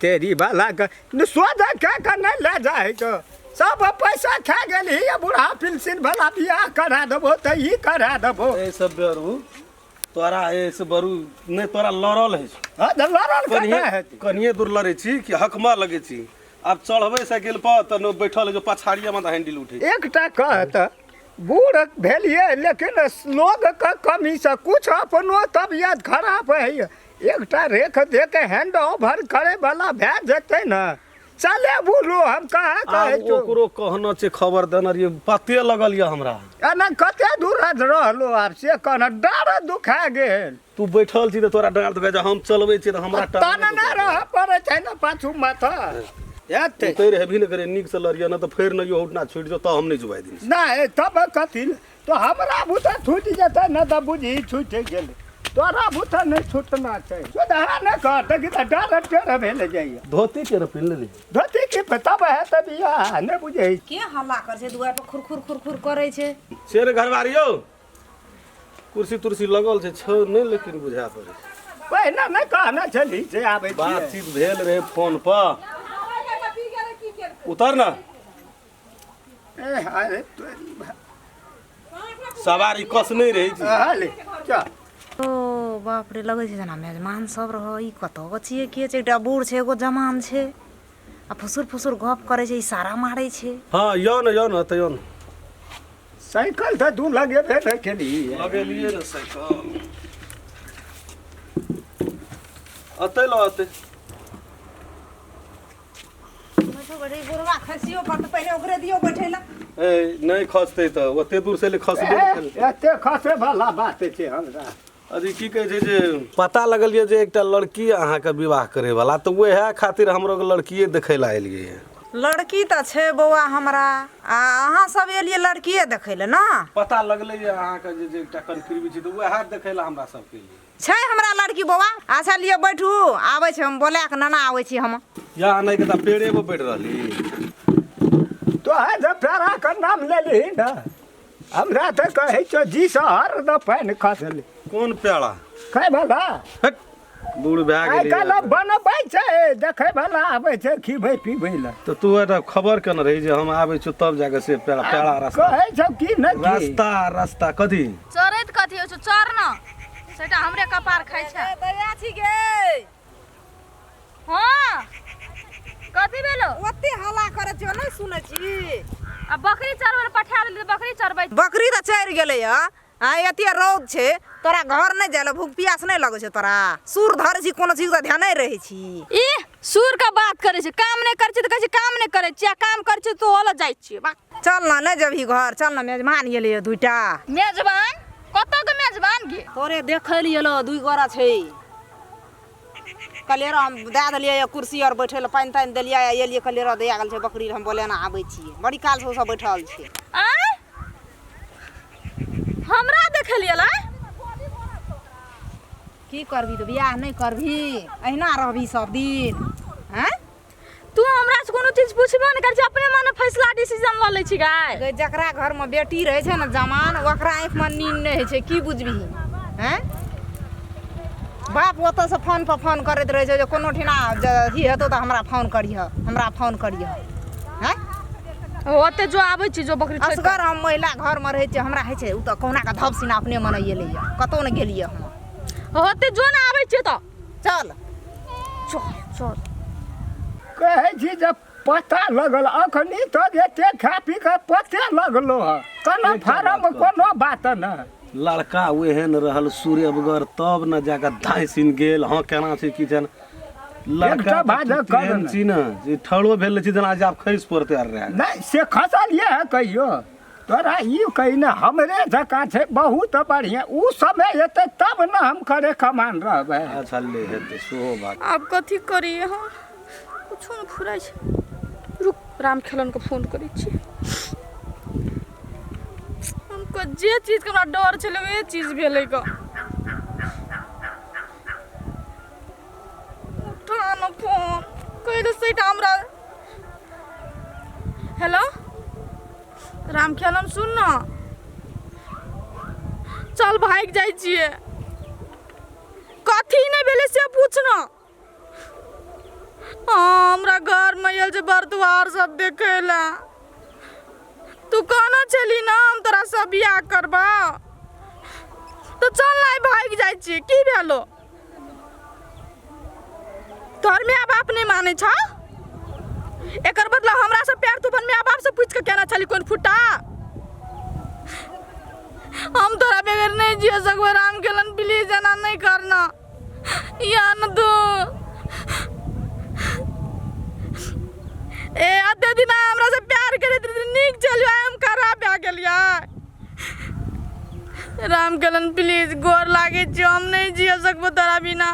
तेरी वाला सोचा क्या करने ले जाए तो सब पैसा खा गई बूढ़ा पेंशन वाला बियाह करा देबो तो ई करा देबो ए सब बेरू तोरा ऐसे बरू ने तोरा लड़ल है हां तो लड़ल करना है कनिए दूर लड़े छी कि हकमा लगे छी अब चढ़बे साइकिल पर त न बैठल जो पछाड़िया में हैंडल उठे एकटा कहत बूढ़ भेलिए लेकिन लोग का कमी से कुछ अपनो तबियत खराब है एकटा रेख दे के हैंड ओवर करे वाला भै जते न चले बोलो हम कहा कहे तो ओकरो कहना छै खबर देना रे पते लगल या हमरा अना कते दूर रहलो आप से कहना डर दुखा गेल तू बैठल छी त तोरा डर दुखा जा हम चलबे छी त हमरा तन न रह पड़े छै न पाछू माथा याते तै हेभी न करे नीक से लड़िया न त फेर न यो उठना छोड़ दो त हम नहीं जुबाई दिन नहीं तब कथि तो हमरा बुता छूट जते न त बुझी छूट गेल तोरा बुता नहीं छूटना चाहिए सुधा न कहत कि त डर टेढ़ भेल जाइए धोती के न पिन ले धोती के तब है तब या न बुझे के हल्ला कर छै दुआर पर खुरखुर करे छै शेर घरवारी यौ कुर्सी तुर्सी लगल छै छ नहीं लेकिन बुझा पड़े पहिने न कहना छली से आबै छी बातचीत भेल रहे फोन पर उतर ना ए अरे तोरी सवारी कस नहीं रही छी हाले क्या ओ बाप रे लगे छै जना मेजमान सब रह ई कतो छिए के छै एकटा बूढ़ छै एगो जवान छै आ फुसुर गप करे छै इशारा मारे छै हां यो न त यो न साइकिल त दू लगे भेट केली लगे लिए न साइकिल अते लो अते बैठो बड़ी गोरवा खसियो पर त पहिले ओकरे दियो बैठेला ए नहीं खसते त ओते दूर से ले खसबे एते खसे वाला बात छै हमरा अजी की कहे छै जे पता लगल ये जे एकटा लड़की अहाँ के विवाह करे वाला त वहे खातिर हमरो के लड़कीए देखै ला एलिए लड़की त छै बौआ हमरा आ अहाँ सब एलिए लड़कीए देखै ले ना पता लगले ये अहाँ के जे एकटा कन्फर्म छै त वहे देखै ला हमरा सब के लिए छै हमरा लड़की बौआ अच्छा लिए बैठू आबै छै हम बोला के नाना आबै छी हम या नहीं के त पेड़े पे बैठ रहली तो है जब प्यारा का नाम ले ली ना हमरा त कहे छो जी शहर द पानी खसले कौन पेड़ा खाय भला हट बूढ़ भै आइ गेली काल बनबै छै देखै भला आबै छै खिबै पिबै ला तो तू एटा खबर केना रही जे हम आबै छु तब जाके से पेड़ा रास्ता कहे छौ की न रास्ता कथी चरैत कथी हो चर न सेटा हमरे कपार खाइ छै दया छी गे हां कथी भेलो ओते हल्ला करे छियो नै सुनै छी आ बकरी चरबै पठा देली बकरी चरबै बकरी त चढ़ गेलै आ एते रौद छै तोरा घर नहीं जाले भूख प्यास नहीं लगे छै तोरा सुर धर छी कोनो चीज का ध्यान नहीं रहे छी ई सुर का बात करे छै काम नहीं कर छै त कहै छै काम नहीं करे छै काम कर छै तो होला जाइ छी चल ना नहीं जबही घर चल ना मेजबान गेलै दुइटा मेजबान कतो के मेजबान गे तोरे देखलिए लो दुई गोरा छै कलेरा हम दे देलिए कुर्सी और बैठे ले पानी तानी देलिए एलिए कलेरा दे गेल छै बकरी हम बोले ना आबै छी बड़ी काल से सब बैठल छै आ हमरा देखलिए ला की करबी तो बियाह नहीं करबी अहिना रहबी सब दिन हैं तू हमरा से कोनो चीज पूछबो नहीं कर छै अपने मन फैसला डिसीजन ल लै छी गाय गई जकरा घर में बेटी रहे छै ना जमान ओकरा आँख में नींद नहीं है छै की बुझबी हैं बाप ओतऽ से फोन पर फोन करैत रहे छै जे कोनो ठिना अथी हेतौ तऽ हमरा फोन करिह हैं ओते जो आबै छी जो बकरी छोड़ असगर हम महिला घर में रहे छै हमरा है छै उ तऽ कहुना का धप सिना अपने मन एलै कतौ न गेलिए हम ओते जो ना आबै छी त चल चल कहे छी जब पता लगल अखनी तो एते खा पी के पते लगलो ह तना फारम कोनो बात न लड़का ओहन रहल सूर्य बगर तब न जाके धाइसिन गेल हां केना छै की जन लड़का भाजा कर छी न जे ठड़ो भेल छी जना आप खैस पड़ते आ रहे नहीं से खसलिए है कहियो तोरा ई कहिना हमरे जका छै बहुत बढ़िया उ समय एते तब न हम करे कमान रहबै अच्छा ले हेते सोहो बात अब कथी करी हम कुछ न फुराइ छै रुक राम खेलन को फोन करै छी हमको जे चीज के हमरा डर छले वे चीज भेलै ग उठा न फोन कहि दे सेटा हमरा हेलो राम खेलन सुन न चल भाग जाइ छिए कथी नहीं भेले से पूछ न हाँ हमरा घर में आयल छै बरदुआर सब देखे ला। तू कहना छली ना हम तोरा से बियाह करबा तो चल नहीं भाग जाय छी। की भेलो तोहर माय बाप नहीं माने छ? एकर बदला हमरा से प्यार तू अपन माय बाप से पूछ के कहना छली कोन फुटा? हम तोरा बगैर नहीं जिए सकबे राम खेलन प्लीज एना नहीं करना या न दो। ए अते दिन हमरा से प्यार करे नीक चलियो हम खराब भए गेलियै। राम खेलन प्लीज गोर लागे छी हम नहीं जिए सकबो तोरा बिना।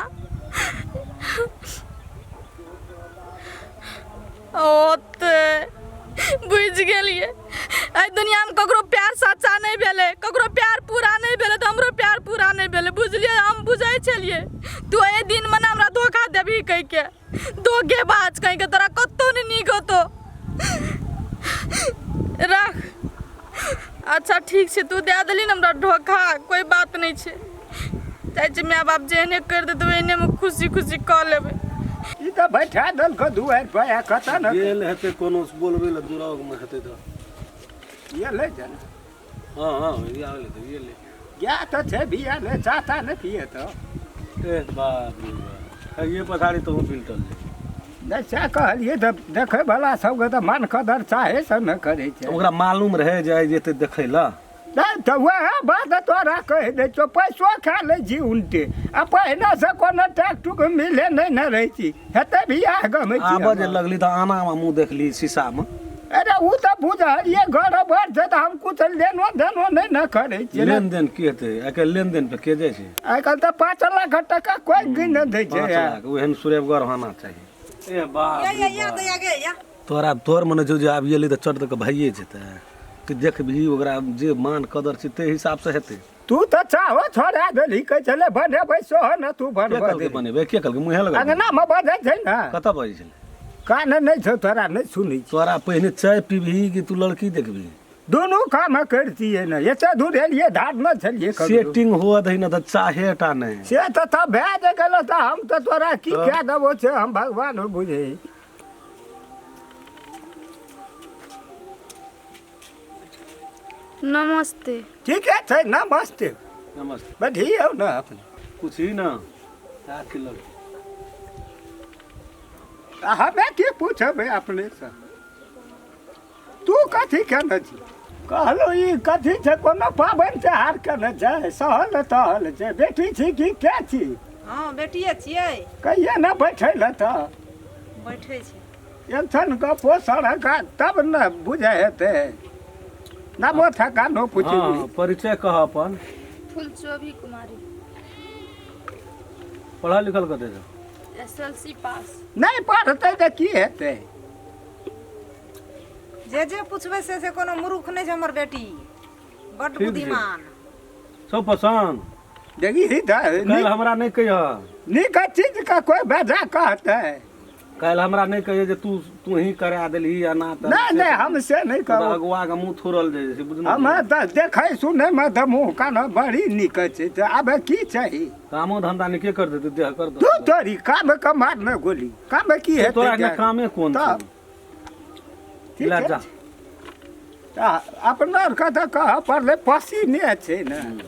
ओते बुझ गेलिए आई दुनिया में ककरो प्यार सच्चा नहीं भेले, ककरो प्यार पूरा नहीं भेले तो हमरो प्यार पूरा नहीं भेले बुझलिए। हम बुझै छलिए तू ए दिन में हमरा धोखा देबी कह के धोखेबाज कह के तोरा कत्तो नहीं नीक होतो। रख अच्छा ठीक छै तू दे देली ना हमरा धोखा कोई बात नहीं छै। चाहे छै माय बाप जेहने कर देतै एहने में खुशी खुशी कह लेबै। ई तऽ बैठा देल को दुआर पर आ कतऽ न गेल हेतै कोनो से बोलबै ल दुराग में हेतै त ये ले जाना। हां ये आले त ये ले क्या तो छे बिया ले चाहता न पिए तो ए बाप रे बाप ये पछाड़ी तो बिल्टल नहीं से कहलिए त देखे वाला सब के त मन कदर चाहे से न करे छै। ओकरा मालूम रहे जाय जेते देखै ला नहीं तो वह बात तोरा कह दे छो पैसो खा ले जी उनटे आ पहिने से कोनो टैक टुक मिले नहीं न रही छी हेते बिया गमे छी। आब जे लगली त आना में मुंह देखली शीशा में। अरे उ त बुझलिए घर भर से त हम कुछ लेनो देनो नहीं न करे छी। लेन देन की हेतै आके लेन देन पे के जाय छै? आइ काल त 5 लाख टका कोई गिन दे छै। 5 लाख ओहन सुरेबगर होना चाहिए। ए बाप या दया गे या तोर मने जो आब गेली त चट तक भइए जेतै कि देखबही ओकरा जे मान कदर छै ते हिसाब से हेतै। तू त चाहो छोड़ा देली कह चले बने बैसो न तू के बनबा कल दे के बनेबे के कल के मुहे लगा अंगना में बजे छै न कत बजे छै? कान नहीं छो तोरा नहीं सुनी छी। तोरा पहिने चाय पीबही कि तू लड़की देखबही? दोनों काम करतिए न एते दूर एलिए धार न छलिए सेटिंग हुआ दही न त चाहे टा नहीं से त भए जे गेलो त हम त तोरा की कह देबो छै हम भगवान बुझे। नमस्ते। ठीक है छै नमस्ते नमस्ते बढ़िया न अपने कुछ ही ना आके लग हमें की पूछबे अपने से तू कथी केने छी कहलो ई कथी छै कोनो पाबनि त्योहार केने छै सहल तहल छै बेटी छी कि के छी? हां बेटिए छियै। कहिए न बैठे ल त बैठे छै एखन गपो सड़क तब न बुझे हेतै नामो थका नो पूछी। हाँ परिचय कह अपन। फुलचोभी कुमारी पढ़ा लिखल कते छ? SLC pass. नहीं पढ़ते तो की हेतै? जे पूछबे से कोनो मूर्ख नहीं छै हमर बेटी बड़ ठीक छै। बुद्धिमान सब पसंद देखी कल हमरा नहीं कहिया निक चीज का कोई बेजा कहते कल हमरा नहीं कहिए जे तू ही करा देलही या ना त नहीं नहीं हमसे नहीं तो कहो अगुआ के मुंह थोड़ल जाय छै बुझना। हम त देखे सुने में त मुंह कान बड़ी निक छै त अब की चाहिए? कामो धंधा नहीं के कर देते देह कर दो तू तोरी काम कमार न गोली काम की हेतै? तोरा के कामे कोन तब छै? ठीक ला है। जा अपना का त कह पड़ले पसीने छै न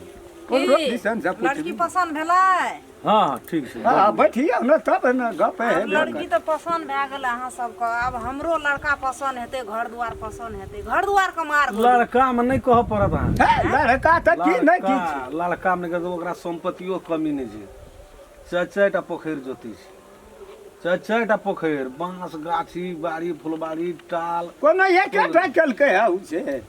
कोनो दिसन से लड़की पूछ। पसंद भेलै? हां ठीक छै हां बैठिए न तब न गप है लड़की तो पसंद भए गेल अहाँ सबके अब हमरो लड़का पसंद हेतै घर दुआर पसंद हेतै घर दुआर के मार लड़का में नहीं कह पड़त अहाँ लड़का त की नहीं की छै? लड़का में कर ओकरा संपत्तियो कमी नहीं छै। चारिटा पोखरि जोती छै चारिटा पोखरि बांस गाछी बाड़ी फुलबाड़ी टाल कोनो एकेटा केलकै है उ से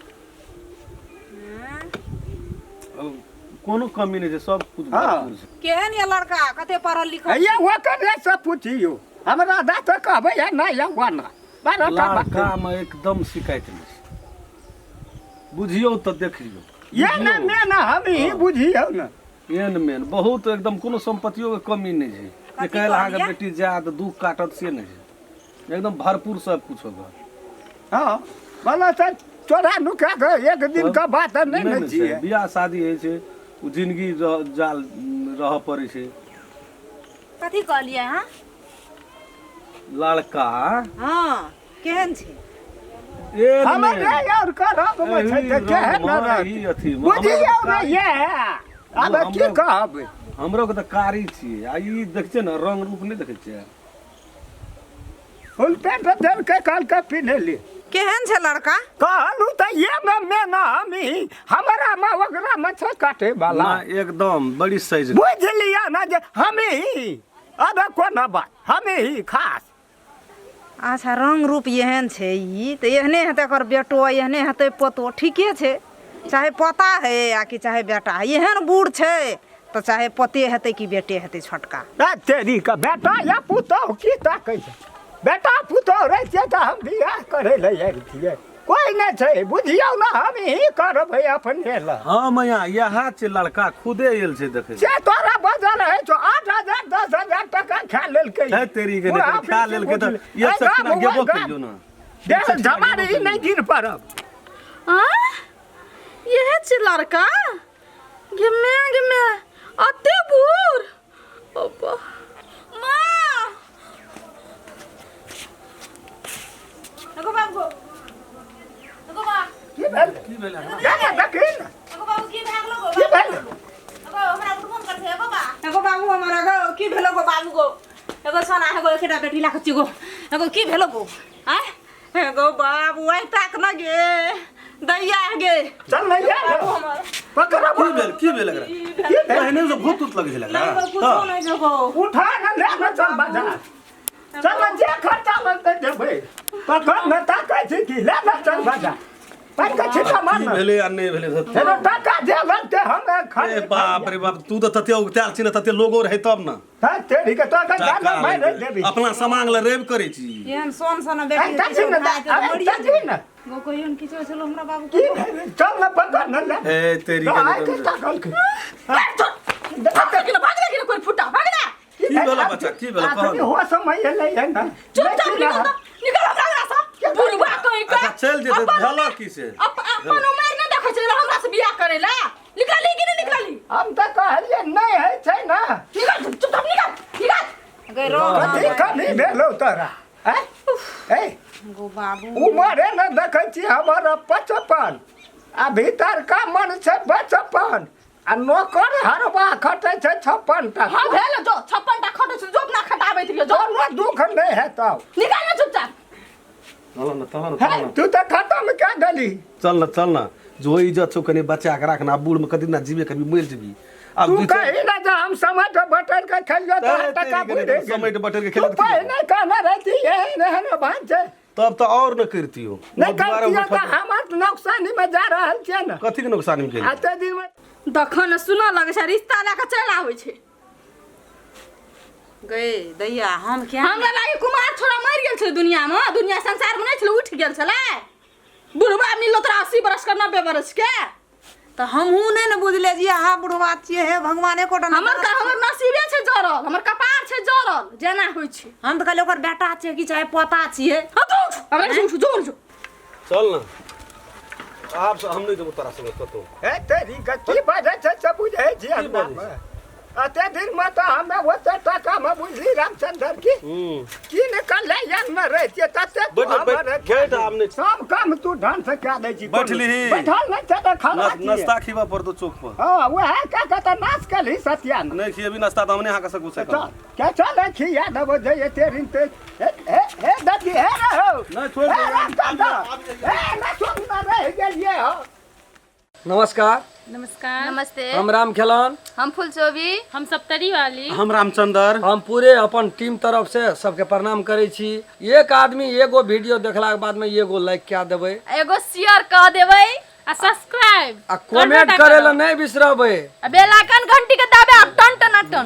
कोनो कमी नहीं छै सब कुछ हाँ। भरपूर छै। केहन ये लड़का कते पढ़ल लिखल ये ओकरे से पूछियो हमरा दा त कहबै या ना या वाना बारह टा बात लड़का में एकदम शिकायत नहीं छै बुझियो तो देखियो ये ना मैं ना हम ही बुझियो न एन मेन बहुत एकदम कोनो संपत्तियों के कमी नहीं छै जे कहल अहाँ के बेटी जात दुख काटत से नहीं छै एकदम भरपूर सब कुछ होगा। हां बोला त चोरा नुका के एक दिन का बात नहीं न छै छिए बियाह शादी है छै उ जिंदगी जाल रह पड़े छै। कथी कहलिए हां लड़का हाँ केहन छै ए हमर रे और करब में छै त केहन न रहत बुझियौ ने ये अब की कहब हमरो के त कारी छियै आ ई देख छै न रंग रूप नहीं देखे छियै फुल पैंट देल के काल के पिन्हली केहन छै लड़का कहलू त ये में ना हमी हमरा में ओकरा में छै काटे वाला ना एकदम बड़ी साइज बुझ लिया ना जे हमी ही अब कोन बात हमी ही खास अच्छा रंग रूप एहन छै ई तऽ एहने हेतै एकर बेटो एहने हेतै पोतो ठीके छै चाहे पोता है आ कि चाहे बेटा है एहन बूढ़ छै तऽ चाहे पोते हेतै कि बेटे हेतै छोटका आ तेरी का बेटा या पुतौ की ताकै छै बेटा पुतौ रे छै त हम बियाह करे ले आइल छियै कोई नहीं छै बुझियौ ना हम ही करबै अपने ल हां मैया यह छै लड़का खुदे एल छै देखे से तोरा बजल है जो 8000 10000 टका खा लेलकै है तेरी के नहीं खा लेल के त ये सब ना गेबो करियो ना देख जमाने ही नहीं गिर परब हाँ यह छै लड़का गिमे अते बूढ़ बाबा माँ एगो बाबू एगो बा की भेल जाने दखिन एगो बाबू की भाग लो की भेल एगो हमरा फोन कर से एगो बा एगो बाबू हमरा गो की भेलो गो बाबू गो एगो सोना एगो एकटा बेटी लाख चिगो एगो की भेलो गो आय एगो बाबू आई ताक न गे दैया गे चल नहीं यार पकड़ की भेल एकरा पहले से भूत उत लगे छै नहीं लगा कुछो नहीं जगो उठा न ले न चल बाजार चल जे खर्चा लगते देबै पकड़ न ताकै छी कि ले न चल बाजार पर के छिटा मार की भेले आ नहीं भेले तेरे टका दे लगते हम ए खा बाप रे बाप तू तो तते उगताल छी न तते लोगो रहे तब न ता तेरी के तो का जान भाई रे देबी अपना सामान ले रेब करे छी एहन सोन सन आई बेटी तजी न आई तजी न गो कोई किछो छलो हमरा बाबू की चल न पकड़ न ले ए तेरी आई के के ताकल के भाग कोई फुटा भाग ना की भेला बच्चा की भेला आदमी हो समय ले है ना चुपचाप निकल हमरा से बुढ़वा कोई का अच्छा चल जे भेला की से अपन उम्र न देखै छै हमरा से बियाह करे ला निकली कि नहीं निकली हम त कहलिए नहीं है छै ना निकल चुपचाप निकल गै रो कथी कमी भेलो तोरा ए गो बाबू उमरे न देखै छी हमर 55 आ भीतर का मन छै 55 आ नौकर हरबा खटै छै 56 टा हां भेल जो 56 टा खटै छै जोब ना खटाबै थियो जो कोनो दुख नहीं है तब निकल ना चुपचाप चल न तू तो खत्म क्या गली चल न जो इज्जत छौ कने बचा के रखना बूढ़ में कदी ना जीवे कभी मर जेबी अब तू कही ना जो हम समय पे बटल के खेलियो तो टका बुझे समय पे बटल के तू खेलत पहले कहना रहती है रहन भान छै तब तो और न करती हो नहीं करती तो हमर नुकसानी में जा रहल छै ना कथी के नुकसान में केली आते दिन में दखन सुना लगे छै रिश्ता ला के चल आबै छै गए दैया हम क्या हमरा लागि कुमार छोरा मर गेल छै दुनिया में दुनिया संसार में नहीं छल उठ गेल छले बुढ़वा मिललो तोरा 80 बरस का 90 बरस के तो हमहू नहीं न बुझले जी हा बुढ़वा छिए हे भगवाने को हमर नसीबे छै जरल हमर कपार छै जरल जेना होय छै हम तो कहले ओकर बेटा छिए कि चाहे पोता छिए हमरा जो चल न आप हम नहीं देबो तोरा संग कतो ए तेरी गति बाजे छै सब बुझे छी हम अते दिन में तो हमें ओते टका में बुझली रामचंद्र की निकल ले यार न रहते तते बैठ हमने सब काम तू ढंग से क्या दे छी बैठली बैठल नहीं छै त खाना नाश्ता खीवा पर दो चौक पर हां वो है का कहता नाच कली सत्या नहीं खिएबी नाश्ता तो हमने यहाँ का सकू से चल क्या चल खिया देबो जे तेरी ते ए ददी है रहो नहीं छोड़ ए ना छोड़ ना रह गेलिए हो नमस्कार नमस्कार नमस्ते हम राम खेलन हम फुलचोबी हम सप्तरी वाली हम रामचंद्र हम पूरे अपन टीम तरफ से सबके प्रणाम करे छी एक आदमी एगो वीडियो देखला के बाद में एगो लाइक क्या देबै एगो शेयर कर देबै आ सब्सक्राइब आ कमेंट करे ला नहीं बिसरबै बेल आइकन घंटी के दाबे आ टन टन टन